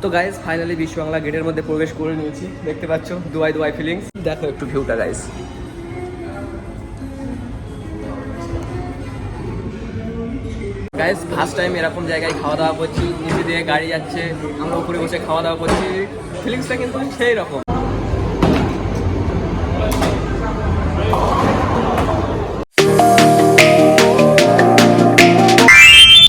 তো guys finally বিশ্ব বাংলা গেটের মধ্যে প্রবেশ করে নিয়েছি। দেখতে পাচ্ছ দুবাই দুবাই ফিলিংস। দেখো একটু ভিউটা গাইস। গাইস ফার্স্ট টাইম এরকম জায়গায় খাওয়া দাওয়া করছি, নিচে দিয়ে গাড়ি যাচ্ছে, আমরা উপরে বসে খাওয়া দাওয়া করছি। ফিলিংসটা কিন্তু সেই রকম।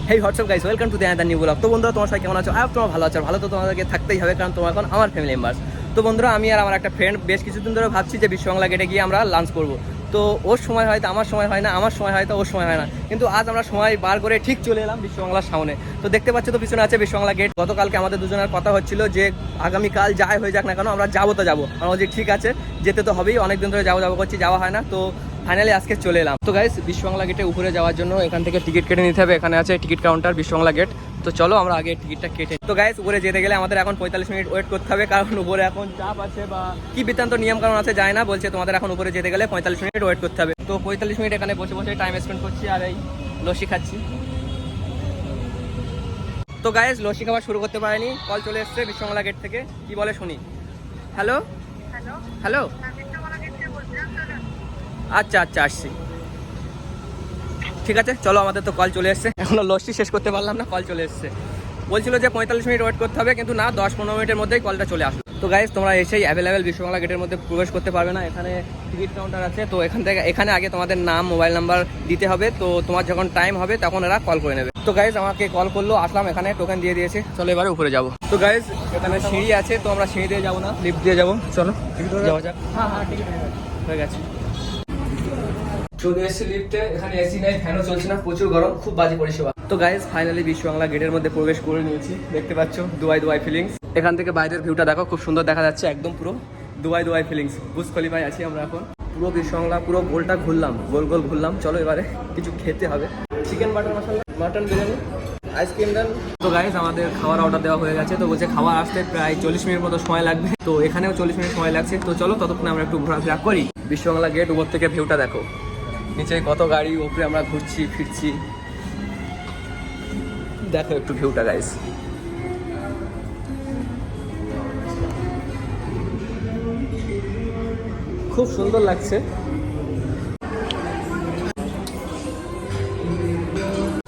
Hey what's up guys, welcome to the another new blog. তো বন্ধুরা তোমার সবাই কেমন আছো? আর তোমরা ভালো আছো? ভালো তো তোমাদেরকে থাকতেই হবে, কারণ তোমরা এখন আমার ফ্যামিলি মেম্বার্স। তো বন্ধুরা আমি আর আমার একটা ফ্রেন্ড বেশ কিছুদিন ধরে ভাবছি যে বিশ্ব বাংলা গেটে গিয়ে আমরা লাঞ্চ করবো। তো ওর সময় হয়তো আমার সময় হয় না, আমার সময় হয়তো ওর সময় হয় না, কিন্তু আজ আমরা সময় বার করে ঠিক চলে এলাম বিশ্ব বাংলার সামনে। তো দেখতে পাচ্ছ তো পিছনে আছে বিশ্ব বাংলা গেট। গতকালকে আমাদের দুজনের কথা হচ্ছিল যে আগামীকাল যাই হয়ে যাক না কেন আমরা যাবো তো যাবো। আমরা বলছি ঠিক আছে, যেতে তো হবেই, অনেকদিন ধরে যাবো করছি, যাওয়া হয় না। তো ফাইনালি আজকে চলে এলাম। তো গাইস বিশ্ব বাংলা গেটে উপরে যাওয়ার জন্য এখান থেকে টিকিট কেটে নিতে হবে। এখানে আছে টিকিট কাউন্টার বিশ্ব বাংলা গেট। তো চলো আমরা আগে টিকিটটা কেটে। তো গাইস উপরে যেতে গেলে আমাদের এখন 45 মিনিট ওয়েট করতে হবে, কারণ উপরে এখন চাপ আছে বা কি বৃত্তান্ত নিয়ম কারণ আছে যায় না। বলছে তোমাদের এখন উপরে যেতে গেলে 45 মিনিট ওয়েট করতে হবে। তো 45 মিনিট এখানে বসে বসে টাইম স্পেন্ড করছি আর এই লস্যি খাচ্ছি। তো গাইস লস্যি খাওয়া শুরু করতে পারেনি, কল চলে এসছে বিশ্ব বাংলা গেট থেকে। কি বলে শুনি। হ্যালো হ্যালো, আচ্ছা আচ্ছা আসছি, ঠিক আছে চলো। আমাদের তো কল চলে এসছে, এখনো লস্যি শেষ করতে পারলাম না, কল চলে এসছে। বলছিল যে 45 মিনিট ওয়েট করতে হবে, কিন্তু না, 10-15 মিনিটের মধ্যেই কলটা চলে আসলো। তো গাইস তোমরা এসেই অ্যাভেলেবেল বিশ্ব বাংলা গেটের মধ্যে প্রবেশ করতে পারবে না। এখানে টিকিট কাউন্টার আছে, তো এখানে আগে তোমাদের নাম মোবাইল নাম্বার দিতে হবে। তো তোমার যখন টাইম হবে তখন এরা কল করে নেবে। তো গাইস আমাকে কল করলো, আসলাম, এখানে টোকেন দিয়ে দিয়েছে। চলো এবারে উপরে যাবো। তো গাইস এখানে সিঁড়ি আছে, তো আমরা সিঁড়ি দিয়ে যাবো না, লিফট দিয়ে যাবো। চলো যাওয়া যাক। হ্যাঁ টিকিট হয়ে গেছে। চলে এসেছি লিফটে, এখানে এসি নাই, ফ্যানও চলছে না, প্রচুর গরম, খুব বাজে পরিষেবা। তো গাইস ফাইনালি বিশ্ব বাংলা গেটের মধ্যে প্রবেশ করে নিয়েছি। দেখতে পাচ্ছ দুবাই দুবাই ফিলিংস। এখান থেকে বাইরের ভিউটা দেখো, খুব সুন্দর দেখা যাচ্ছে, একদম পুরো দুবাই দুবাই ফিলিংস। বুর্জ খলিফায় আছি আমরা এখন। পুরো বিশ্ব বাংলা পুরো গোলটা ঘুরলাম, গোল গোল ঘুরলাম। চলো এবারে কিছু খেতে হবে। চিকেন বাটার মশলা, মাটন বিরিয়ানি, আইসক্রিম দেন। তো গাইস আমাদের খাওয়ার অর্ডার দেওয়া হয়ে গেছে। তো বলছে খাবার আসতে প্রায় 40 মিনিট মতো সময় লাগবে। তো এখানেও 40 মিনিট সময় লাগছে। তো চলো ততক্ষণ আমরা একটু ঘোরাফেরা করি। বিশ্ব বাংলা গেট উপর থেকে ভিউটা দেখো, নিচে কত গাড়ি, উপরে আমরা ঘুরছি ফিরছি। দেখো একটু ভিউটা গাইস। খুব সুন্দর লাগছে।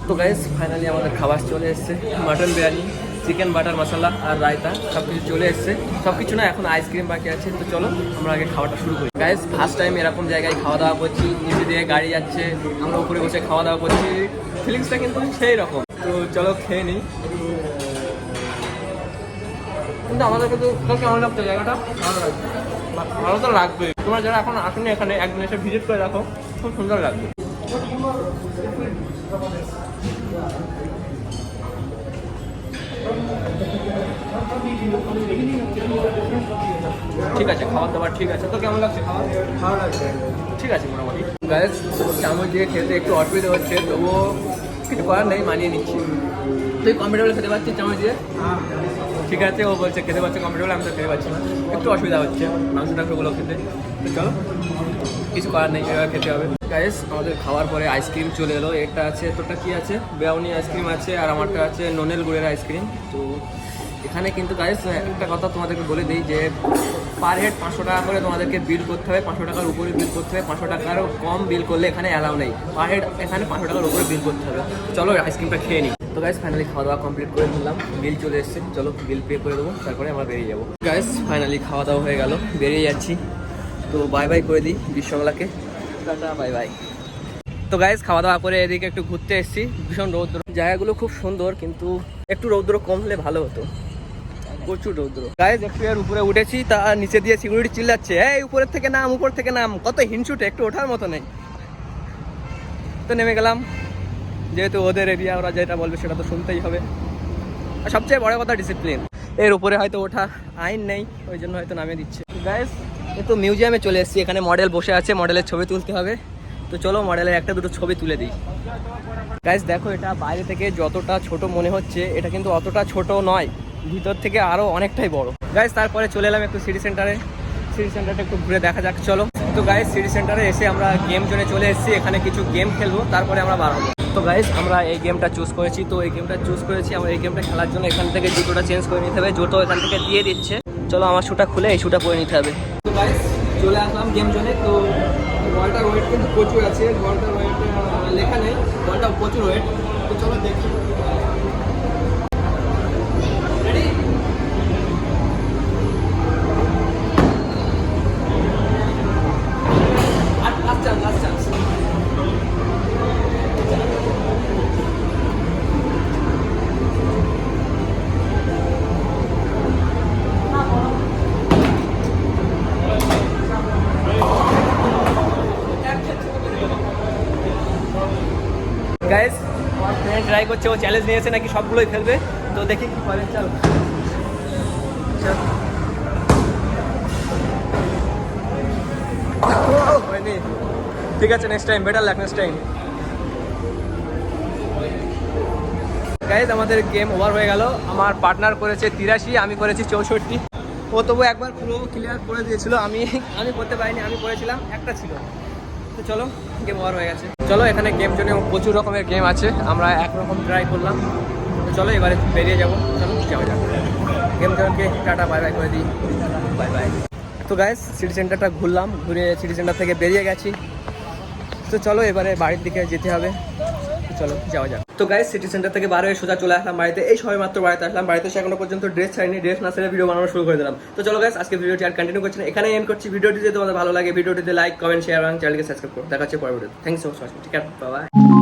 তো গাইস ফাইনালি আমাদের খাবার চলে এসছে। মাটন বিরিয়ানি, চিকেন বাটার মশলা আর রায়তা সব কিছু চলে এসছে। সব কিছু না, এখন আইসক্রিম বাকি আছে। তো চলো আমরা আগে খাওয়াটা শুরু করি। গাইস ফার্স্ট টাইম এরকম জায়গায় খাওয়া দাওয়া করছি, নিচে দিয়ে গাড়ি যাচ্ছে, আমরা উপরে বসে খাওয়া দাওয়া করছি। ফিলিংসটা কিন্তু সেই রকম। তো চলো খেয়ে নিই। কিন্তু আমাদের কিন্তু কেমন লাগছে জায়গাটা? ভালো লাগছে, ভালো তো লাগবে। তোমরা যারা এখন আসেনি এখানে একদিন এসে ভিজিট করে রাখো, খুব সুন্দর লাগবে। ঠিক আছে, খাবার দাবার ঠিক আছে। তো কেমন লাগছে খাবার? ভালো লাগছে, ঠিক আছে মোটামুটি। গাইস চামচ দিয়ে খেতে একটু অসুবিধা হচ্ছে, তবুও কিছু করার নেই, মানিয়ে নিচ্ছি। তুই কমফর্টেবল খেতে পারছিস চামচ দিয়ে? ঠিক আছে, ও বলছে খেতে পারছে কমফর্টেবল, আমি তো খেতে পারছি না, একটু অসুবিধা হচ্ছে মাংস টাংসগুলো খেতে। তো চলো কিছু করার নেই, এবার খেতে হবে। গাইস আমাদের খাওয়ার পরে আইসক্রিম চলে এলো। এটা আছে, তোটা কি আছে, ব্রাউনি আইসক্রিম আছে, আর আমারটা আছে ননেল গুড়ের আইসক্রিম। তো এখানে কিন্তু গাইস একটা কথা তোমাদেরকে বলে দিই যে পার হেড 500 টাকা করে তোমাদেরকে বিল করতে হবে। 500 টাকার উপরে বিল করতে হবে। 500 টাকারও কম বিল করলে এখানে অ্যালাউ নেই। পার হেড এখানে 500 টাকার উপরে বিল করতে হবে। চলো আইসক্রিমটা খেয়ে নিই। তো গাইস ফাইনালি খাওয়া দাওয়া কমপ্লিট করে ফেললাম, বিল চলে এসেছে। চলো বিল পে করে দেবো, তারপরে আমরা বেরিয়ে যাবো। গাইস ফাইনালি খাওয়া দাওয়া হয়ে গেল, বেরিয়ে যাচ্ছি। তো বাই বাই করে দিই বিশ্ব বাংলাকে, টাটা বাই বাই। তো গাইস খাওয়া দাওয়া করে এদিকে একটু ঘুরতে এসেছি। ভীষণ রৌদ্র, জায়গাগুলো খুব সুন্দর, কিন্তু একটু রৌদ্র কম হলে ভালো হতো, প্রচুর রৌদ্র। গাইস একটু এর উপরে উঠেছি, তার নিচে দিয়ে সিকিউরিটি চিল্লাচ্ছে, এই উপরের থেকে নাম, উপর থেকে নাম। কত হিংসুটে, একটু ওঠার মতো নেই। তো নেমে গেলাম, যেহেতু ওদের এরিয়া, ওরা যেটা বলবে সেটা তো শুনতেই হবে। আর সবচেয়ে বড় কথা ডিসিপ্লিন। এর উপরে হয়তো ওঠা আইন নেই, ওই জন্য হয়তো নামিয়ে দিচ্ছে। গাইস এ তো মিউজিয়ামে চলে এসেছি, এখানে মডেল বসে আছে, মডেলের ছবি তুলতে হবে। তো চলো মডেলের একটা দুটো ছবি তুলে দিই। গাইস দেখো, এটা বাইরে থেকে যতটা ছোট মনে হচ্ছে, এটা কিন্তু অতটা ছোট নয়, ভিতর থেকে আরও অনেকটাই বড়। গাইস তারপরে চলে এলাম একটু সিটি সেন্টারে। সিটি সেন্টারটা একটু ঘুরে দেখা যাক চলো। তো গাইস সিটি সেন্টারে এসে আমরা গেম জোনে চলে এসেছি, এখানে কিছু গেম খেলবো, তারপরে আমরা বার হবো। তো গাইস আমরা এই গেমটা চুজ করেছি, তো এই গেমটা চুজ করেছি আমরা এই গেমটা খেলার জন্য। এখান থেকে জুতোটা চেঞ্জ করে নিতে হবে, জুতো এখান থেকে দিয়ে দিচ্ছে। চলো আমার শুটা খুলে এই শুটা পরে নিতে হবে। তো গাইস চলে আসলাম গেম জোনে। তো বলটার ওয়েট কিন্তু প্রচুর আছে, বলটার ওয়েট লেখা নেই, বলটা প্রচুর ওয়েট। তো চলো দেখি। গাইস আমার ফ্রেন্ড ট্রাই করছে, ও চ্যালেঞ্জ নিয়েছে নাকি সবগুলোই ফেলবে। তো দেখি কি করে। চল হয়নি, ঠিক আছে next time, better luck next time. Guys আমাদের গেম ওভার হয়ে গেল। আমার পার্টনার করেছে 83, আমি করেছি 64। ও তবু একবার পুরো ক্লিয়ার করে দিয়েছিল, আমি করতে পারিনি, আমি করেছিলাম একটা ছিল। তো চলো গেম ওভার হয়ে গেছে। চলো এখানে গেম জোনে প্রচুর রকমের গেম আছে, আমরা একরকম ট্রাই করলাম। তো চলো এবারে বেরিয়ে যাবো, চলো যাওয়া যাক। গেম জোনকে টাটা বাই বাই করে দিই, বাই বাই। তো গাইস সিটি সেন্টারটা ঘুরলাম, ঘুরে সিটি সেন্টার থেকে বেরিয়ে গেছি। তো চলো এবারে বাড়ির দিকে যেতে হবে, চলো যাওয়া যাক। তো গাইস সিটি সেন্টার থেকে বার হয়ে সোজা চলে আসলাম বাড়িতে। এই সবাই মাত্র বাড়িতে আসলাম, বাড়িতে এসে এখনো পর্যন্ত ড্রেস ছাড়িনি, ড্রেস না ছেড়ে ভিডিও বানানো শুরু করে দিলাম। তো চলো গাইস আজকে ভিডিওটি আর কন্টিনিউ করছি না, এখানে এন্ড করছি। ভিডিওটি যদি তোমাদের ভালো লাগে ভিডিওটিতে লাইক কমেন্ট শেয়ার এবং চ্যানেলকে সাবস্ক্রাইব করো। দেখা হচ্ছে পরের ভিডিওতে। থ্যাংকস সো মাচ, ঠিক আছে, বাই বাই।